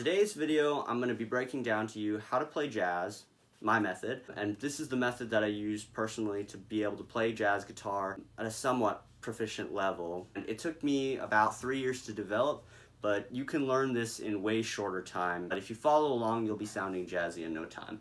today's video, I'm going to be breaking down to you how to play jazz, my method, and this is the method that I use personally to be able to play jazz guitar at a somewhat proficient level. And it took me about 3 years to develop, but you can learn this in way shorter time. But if you follow along, you'll be sounding jazzy in no time.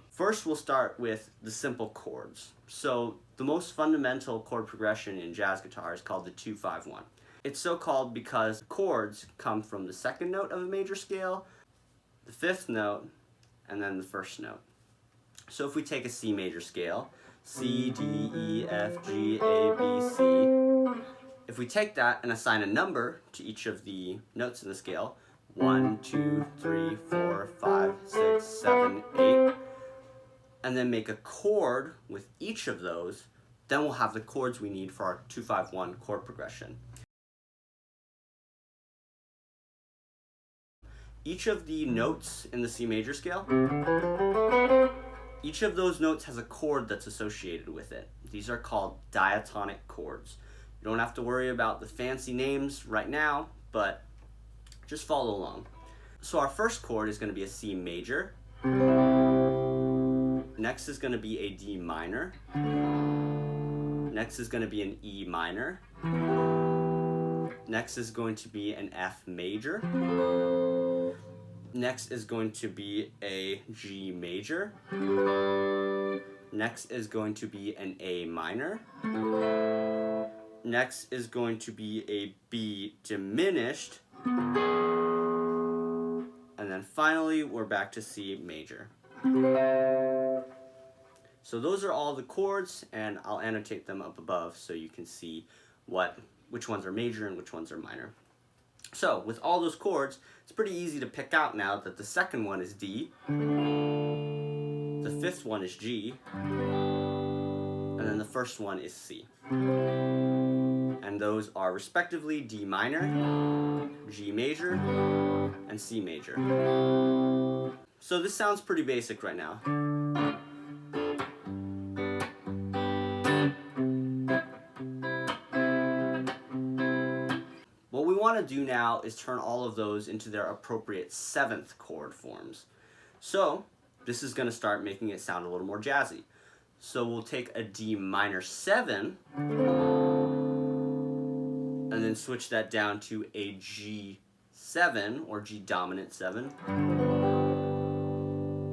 First, we'll start with the simple chords. So the most fundamental chord progression in jazz guitar is called the 2-5-1. It's so called because chords come from the second note of a major scale, the fifth note, and then the first note. So if we take a C major scale, C, D, E, F, G, A, B, C, if we take that and assign a number to each of the notes in the scale, 1, 2, 3, 4, 5, 6, 7, 8, and then make a chord with each of those, then we'll have the chords we need for our 2-5-1 chord progression. Each of the notes in the C major scale, each of those notes has a chord that's associated with it. These are called diatonic chords. You don't have to worry about the fancy names right now, but just follow along. So our first chord is going to be a C major. Next is going to be a D minor. Next is going to be an E minor. Next is going to be an F major. Next is going to be a G major. Next is going to be an A minor. Next is going to be a B diminished. And then finally, we're back to C major. So those are all the chords, and I'll annotate them up above so you can see which ones are major and which ones are minor. So with all those chords, it's pretty easy to pick out now that the second one is D, the fifth one is G, and then the first one is C. And those are respectively D minor, G major, and C major. So this sounds pretty basic right now. What we want to do now is turn all of those into their appropriate seventh chord forms. So this is going to start making it sound a little more jazzy. So we'll take a D minor 7 and then switch that down to a G7 or G dominant 7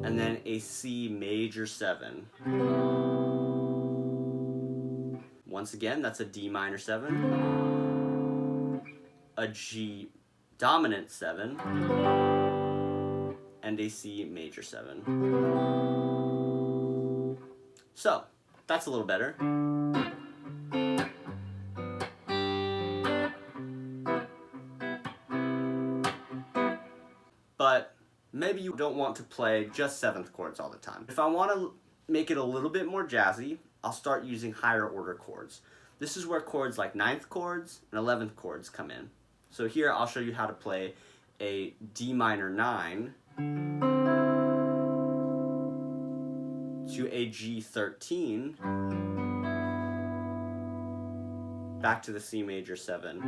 and then a C major 7. Once again, that's a D minor 7, a G dominant 7, and a C major 7. So, that's a little better. But maybe you don't want to play just seventh chords all the time. If I want to make it a little bit more jazzy, I'll start using higher order chords. This is where chords like 9th chords and 11th chords come in. So here I'll show you how to play a D minor 9 to a G13 back to the C major 7.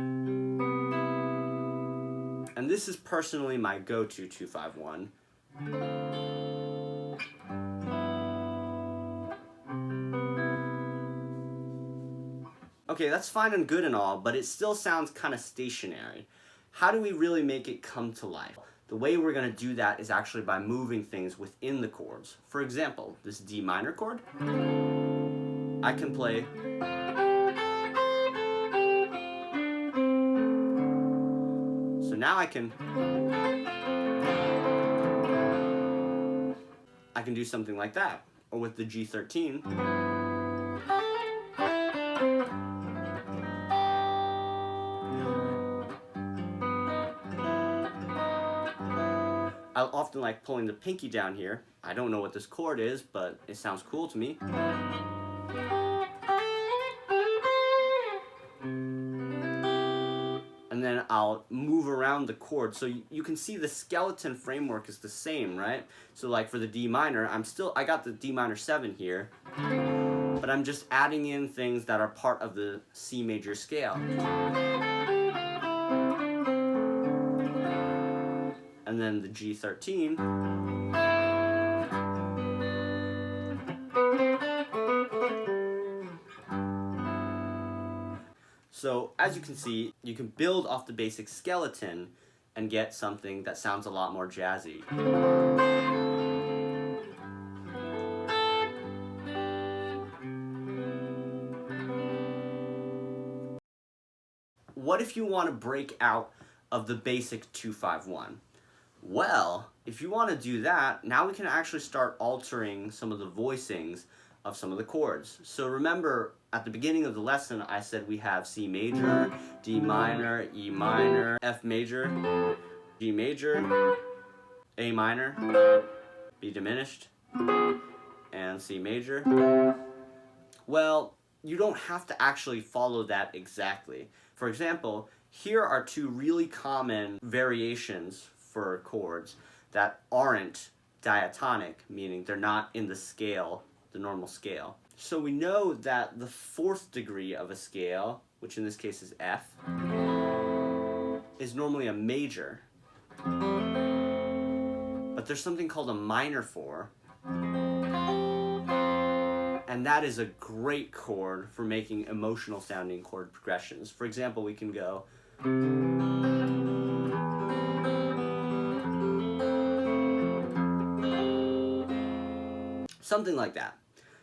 And this is personally my go-to 2-5-1. Okay, that's fine and good and all, but it still sounds kind of stationary. How do we really make it come to life? The way we're going to do that is actually by moving things within the chords. For example, this D minor chord, I can play so now I can do something like that. Or with the G13, I often like pulling the pinky down here. I don't know what this chord is, but it sounds cool to me. And then I'll move around the chord. So you can see the skeleton framework is the same, right? So like for the D minor, I got the D minor 7 here, but I'm just adding in things that are part of the C major scale. And then the G13. So as you can see, you can build off the basic skeleton and get something that sounds a lot more jazzy. What if you want to break out of the basic 2-5-1? Well, if you want to do that, now we can actually start altering some of the voicings of some of the chords. So remember, at the beginning of the lesson, I said we have C major, D minor, E minor, F major, G major, A minor, B diminished, and C major. Well, you don't have to actually follow that exactly. For example, here are two really common variations for chords that aren't diatonic, meaning they're not in the scale, the normal scale. So we know that the fourth degree of a scale, which in this case is F, is normally a major. But there's something called a minor 4, and that is a great chord for making emotional sounding chord progressions. For example, we can go something like that.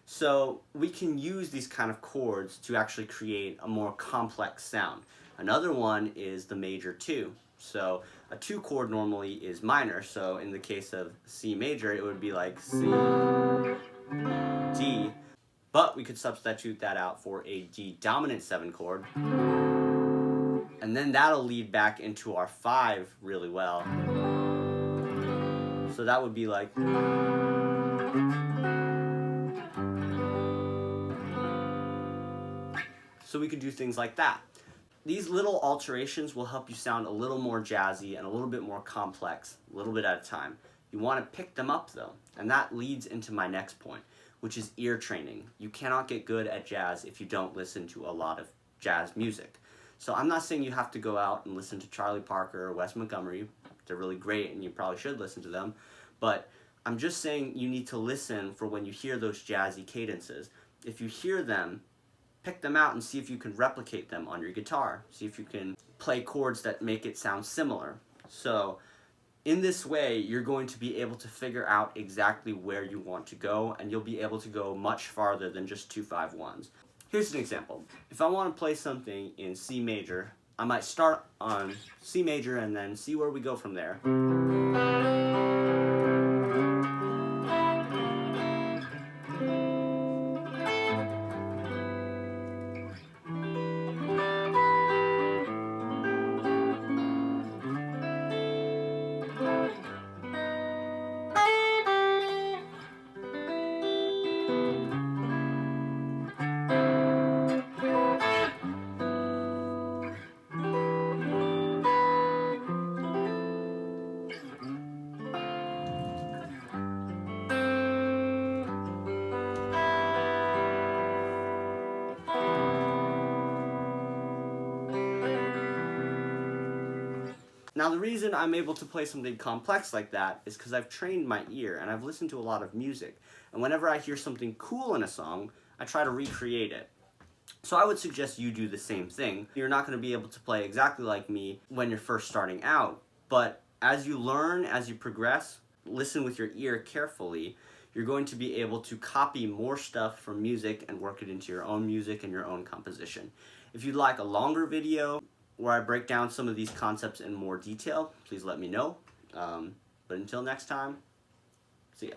So we can use these kind of chords to actually create a more complex sound. Another one is the major 2. So a 2 chord normally is minor, so in the case of C major, it would be like C, D, but we could substitute that out for a D dominant 7 chord, and then that'll lead back into our 5 really well. So that would be like, so we could do things like that. These little alterations will help you sound a little more jazzy and a little bit more complex, a little bit at a time. You want to pick them up though, and that leads into my next point, which is ear training. You cannot get good at jazz if you don't listen to a lot of jazz music. So I'm not saying you have to go out and listen to Charlie Parker or Wes Montgomery. They're really great and you probably should listen to them, but I'm just saying you need to listen for when you hear those jazzy cadences. If you hear them, pick them out and see if you can replicate them on your guitar. See if you can play chords that make it sound similar. So in this way, you're going to be able to figure out exactly where you want to go, and you'll be able to go much farther than just 2-5-1s. Here's an example. If I want to play something in C major, I might start on C major and then see where we go from there. Now the reason I'm able to play something complex like that is because I've trained my ear and I've listened to a lot of music. And whenever I hear something cool in a song, I try to recreate it. So I would suggest you do the same thing. You're not going to be able to play exactly like me when you're first starting out, but as you learn, as you progress, listen with your ear carefully, you're going to be able to copy more stuff from music and work it into your own music and your own composition. If you'd like a longer video where I break down some of these concepts in more detail, please let me know. But until next time, see ya.